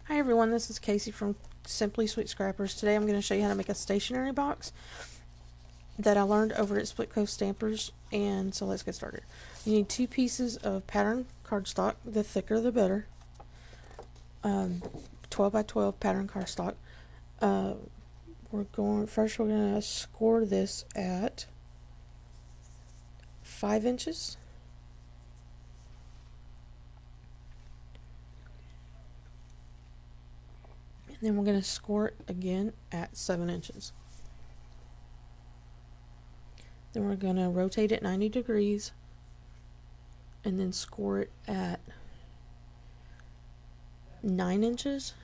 Hi everyone, this is Casey from Simply Sweet Scrappers. Today I'm going to show you how to make a stationery box that I learned over at Split Coast Stampers, and so let's get started. You need 2 pieces of pattern cardstock, the thicker the better, 12 by 12 pattern cardstock. We're going to score this at 5 inches. And then we're going to score it again at 7 inches. Then we're going to rotate it 90 degrees and then score it at 9 inches.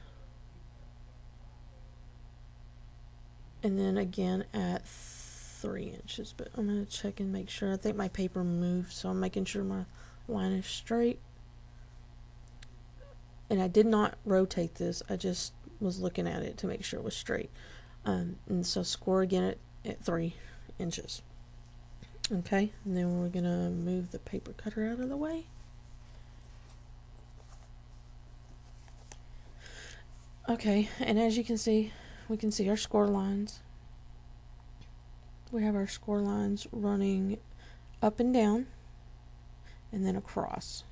And then again at 3 inches. But I'm going to check and make sure. I think my paper moved, so I'm making sure my line is straight. And I did not rotate this. I just was looking at it to make sure it was straight. And so score again at 3 inches. Okay, and then we're going to move the paper cutter out of the way. Okay, and as you can see, we can see our score lines. We have our score lines running up and down and then across.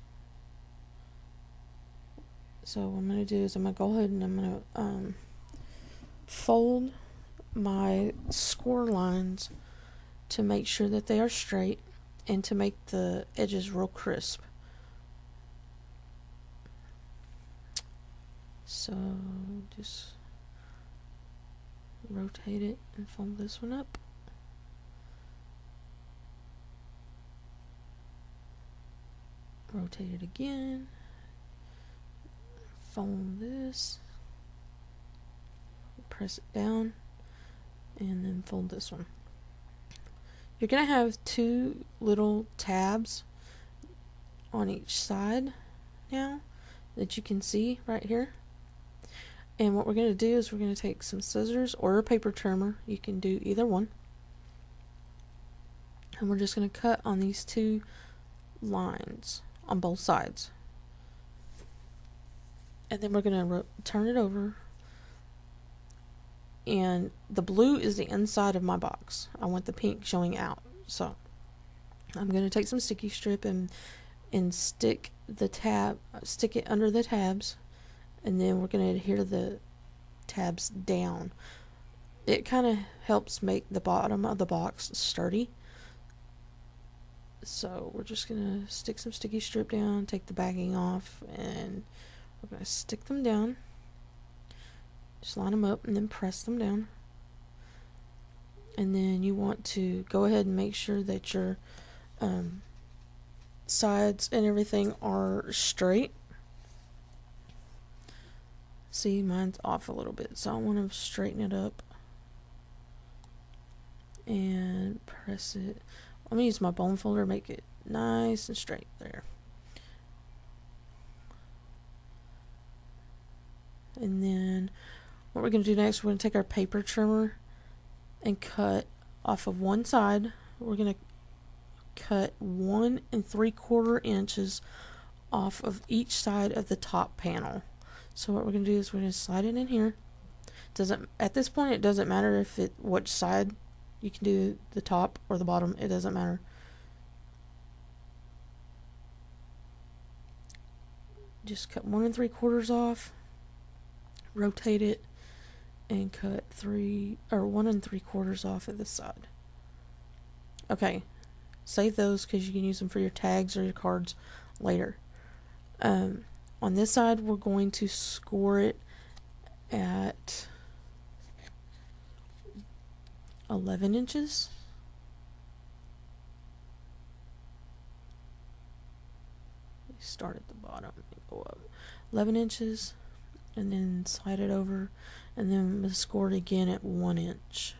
So what I'm going to do is I'm going to go ahead and I'm going to fold my score lines to make sure that they are straight and to make the edges real crisp. So just rotate it and fold this one up. Rotate it again. Fold this. Press it down and then fold this one. You're going to have 2 little tabs on each side now that you can see right here. And what we're going to do is we're going to take some scissors or a paper trimmer. You can do either one. And we're just going to cut on these 2 lines on both sides. And then we're going to turn it over. And the blue is the inside of my box. I want the pink showing out. So I'm going to take some sticky strip and stick it under the tabs, and then we're going to adhere the tabs down. It kind of helps make the bottom of the box sturdy. So we're just going to stick some sticky strip down, take the backing off, and we're going to stick them down. Just line them up and then press them down. And then you want to go ahead and make sure that your sides and everything are straight. See, mine's off a little bit, so I want to straighten it up and press it. I'm going to use my bone folder to make it nice and straight there. And then what we're going to do next, we're going to take our paper trimmer and cut off of one side. We're going to cut 1 3/4 inches off of each side of the top panel. So what we're going to do is we're going to slide it in here. At this point, it doesn't matter which side. You can do the top or the bottom. It doesn't matter. Just cut 1 3/4 off. Rotate it and cut 1 3/4 off of this side. Okay, save those because you can use them for your tags or your cards later. On this side, we're going to score it at 11 inches. Start at the bottom and go up 11 inches. And then slide it over, and then I'm going to score it again at 1 inch.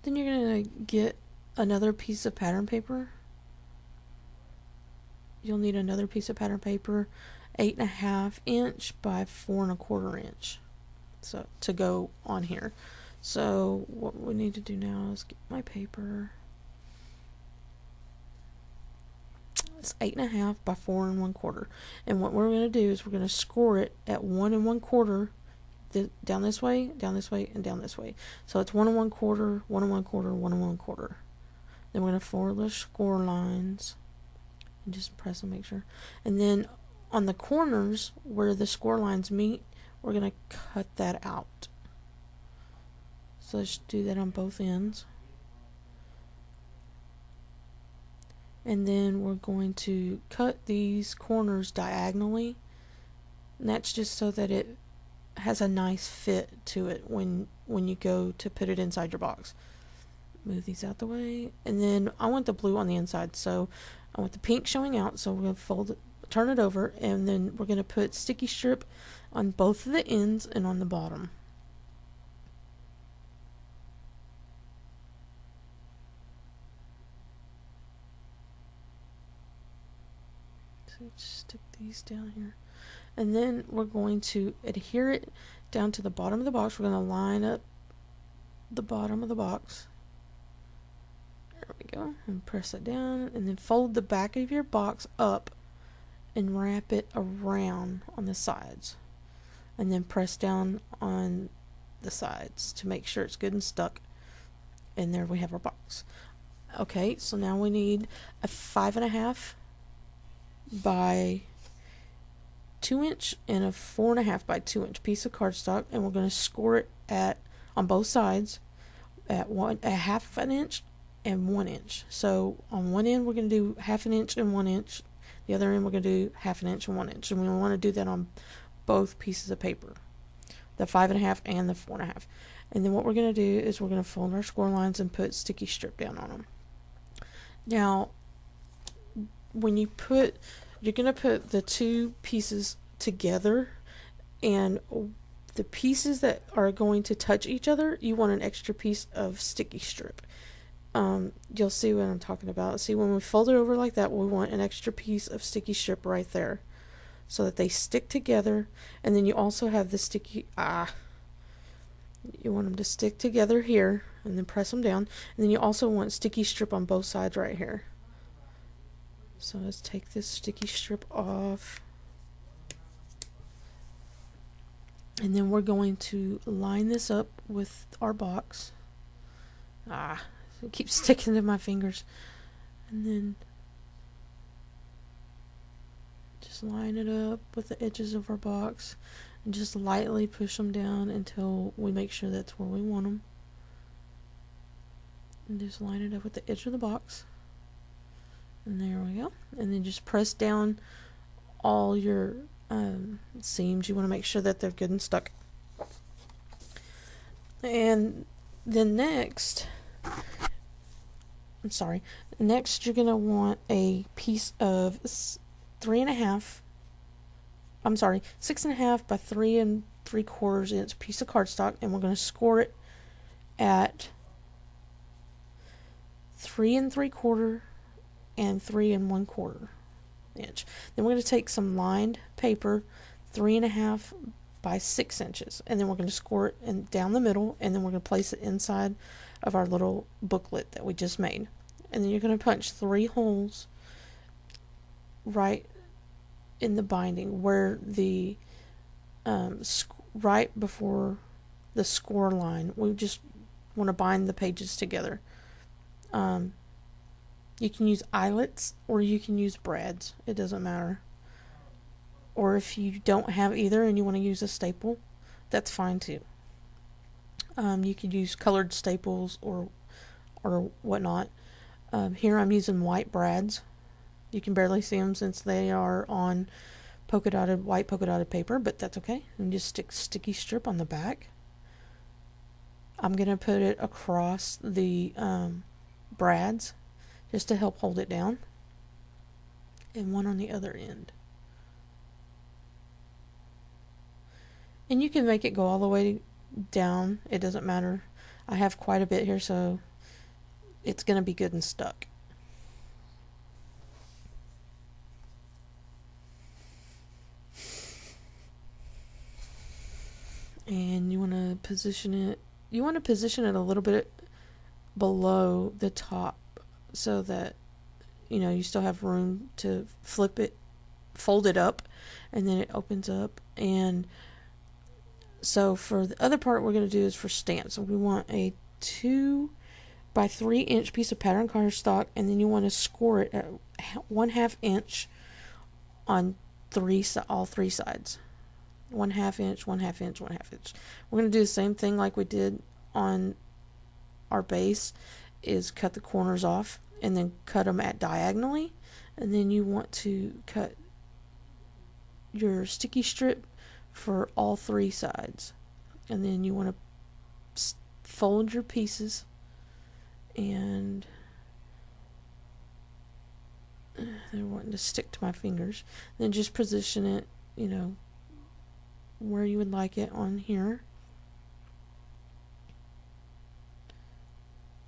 Then you're going to get another piece of pattern paper. You'll need another piece of pattern paper, 8.5 inch by 4 1/4 inch. So to go on here. So what we need to do now is get my paper. It's 8.5 by 4 1/4. And what we're going to do is we're going to score it at 1 1/4, down this way, down this way, and down this way. So it's 1 1/4, 1 1/4, 1 1/4. Then we're going to follow the score lines and just press and make sure. And then on the corners where the score lines meet, we're going to cut that out. So let's do that on both ends. And then we're going to cut these corners diagonally. And that's just so that it has a nice fit to it when you go to put it inside your box. Move these out the way. And then I want the blue on the inside, so I want the pink showing out, so we're going to fold it, turn it over, and then we're going to put sticky strip on both of the ends and on the bottom. So just stick these down here. And then we're going to adhere it down to the bottom of the box. We're going to line up the bottom of the box. There we go. And press it down. And then fold the back of your box up and wrap it around on the sides. And then press down on the sides to make sure it's good and stuck. And there we have our box. Okay, so now we need a 5.5 by 2 inch and a 4.5 by 2 inch piece of cardstock, and we're going to score it at on both sides at a 1/2 inch and 1 inch. So on one end we're going to do 1/2 inch and 1 inch. The other end we're going to do 1/2 inch and 1 inch, and we want to do that on both pieces of paper, the 5.5 and the 4.5. And then what we're going to do is we're going to fold our score lines and put sticky strip down on them. Now, when you're going to put the two pieces together, and the pieces that are going to touch each other, you want an extra piece of sticky strip. You'll see what I'm talking about. See, when we fold it over like that, we want an extra piece of sticky strip right there so that they stick together. And then you also have the sticky, you want them to stick together here, and then press them down. And then you also want sticky strip on both sides right here. So let's take this sticky strip off. And then we're going to line this up with our box. It keeps sticking to my fingers. And then just line it up with the edges of our box and just lightly push them down until we make sure that's where we want them. And just line it up with the edge of the box. And there we go. And then just press down all your seams. You want to make sure that they're good and stuck. And then next you're going to want a piece of 6.5 by 3 3/4 inch piece of cardstock, and we're going to score it at 3 3/4 and 3 1/4 inch. Then we're going to take some lined paper, 3.5 by 6 inches, and then we're going to score it down the middle, and then we're going to place it inside of our little booklet that we just made. And then you're going to punch 3 holes right in the binding where the right before the score line. We just want to bind the pages together. You can use eyelets or you can use brads. It doesn't matter. Or if you don't have either and you want to use a staple, that's fine too. You could use colored staples or whatnot. Here I'm using white brads. You can barely see them since they are on white polka dotted paper, but that's okay. And just stick sticky strip on the back. I'm going to put it across the brads just to help hold it down, and one on the other end. And you can make it go all the way down. It doesn't matter. I have quite a bit here, so it's going to be good and stuck. And you want to position it a little bit below the top so that you still have room to flip it, fold it up, and then it opens up. And so for the other part we're going to do is for stamps. So we want a 2 by 3 inch piece of pattern cardstock, and then you want to score it at 1/2 inch on all three sides. 1/2 inch, 1/2 inch, 1/2 inch. We're going to do the same thing like we did on our base, is cut the corners off and then cut them at diagonally, and then you want to cut your sticky strip for all three sides, and then you want to fold your pieces, and they're wanting to stick to my fingers. Then just position it, where you would like it on here,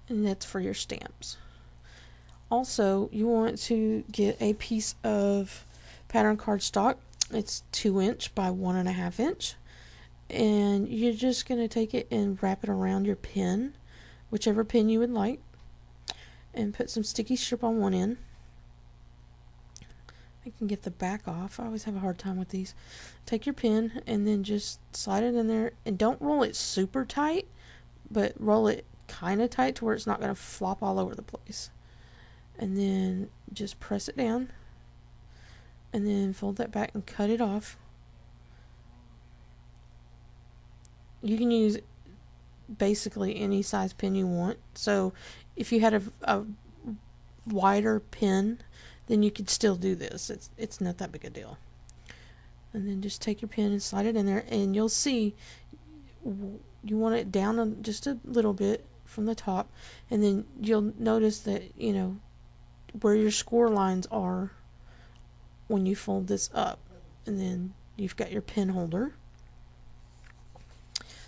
and that's for your stamps. Also, you want to get a piece of pattern cardstock. It's 2 inch by 1.5 inch, and you're just going to take it and wrap it around your pen, whichever pen you would like, and put some sticky strip on one end. I can get the back off. I always have a hard time with these. Take your pen and then just slide it in there, and don't roll it super tight, but roll it kind of tight to where it's not going to flop all over the place. And then just press it down, and then fold that back and cut it off. You can use basically any size pen you want. So if you had a wider pen, then you could still do this. It's not that big a deal. And then just take your pen and slide it in there, and you'll see you want it down just a little bit from the top, and then you'll notice that where your score lines are when you fold this up, and then you've got your pen holder.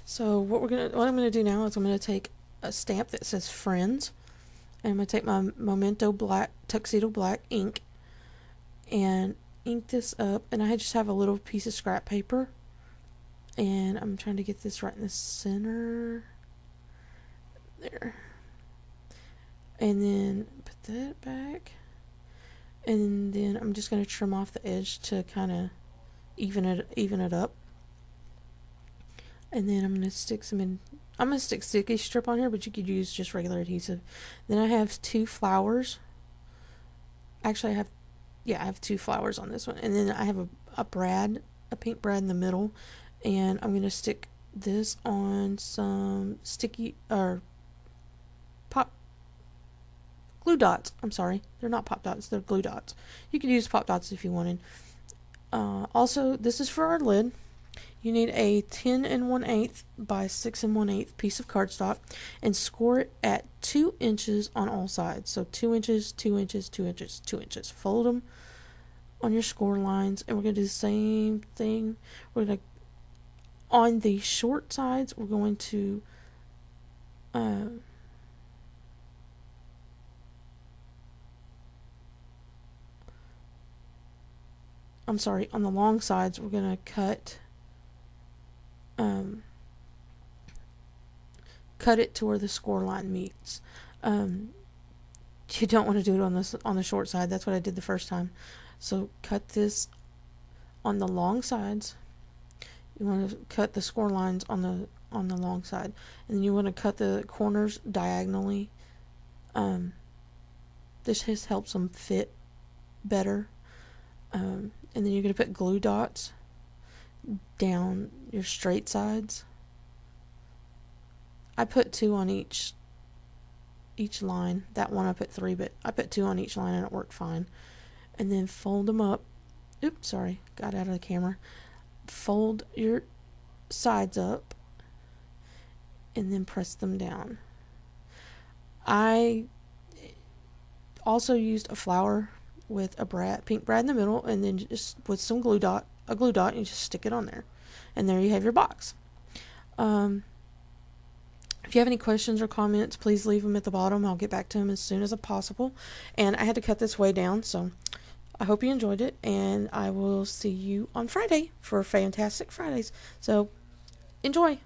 So what I'm gonna do now is I'm gonna take a stamp that says Friends, and I'm gonna take my Memento Black Tuxedo Black ink and ink this up, and I just have a little piece of scrap paper, and I'm trying to get this right in the center there, and then put that back, and then I'm just going to trim off the edge to kind of even it up, and then I'm going to stick sticky strip on here, but you could use just regular adhesive. Then I have 2 flowers. Actually, I have 2 flowers on this one, and then I have a pink brad in the middle, and I'm going to stick this on some sticky glue dots. I'm sorry, they're not pop dots, they're glue dots. You could use pop dots if you wanted. Also, this is for our lid. You need a 10 1/8 by 6 1/8 piece of cardstock, and score it at 2 inches on all sides. So 2 inches, 2 inches, 2 inches, 2 inches. Fold them on your score lines, and we're going to do the same thing. We're going to, on the short sides, we're going to on the long sides, we're going to cut it to where the score line meets. You don't want to do it on the short side. That's what I did the first time. So cut this on the long sides. You want to cut the score lines on the long side, and then you want to cut the corners diagonally. This just helps them fit better. And then you're going to put glue dots down your straight sides. I put 2 on each line. That one I put 3, but I put 2 on each line, and it worked fine. And then fold them up. Oops, sorry, got out of the camera. Fold your sides up, and then press them down. I also used a flower with a pink brad in the middle, and then just with some glue dot, and you just stick it on there, and there you have your box. If you have any questions or comments, please leave them at the bottom. I'll get back to them as soon as possible. And I had to cut this way down, so I hope you enjoyed it, and I will see you on Friday for Fantastic Fridays. So enjoy.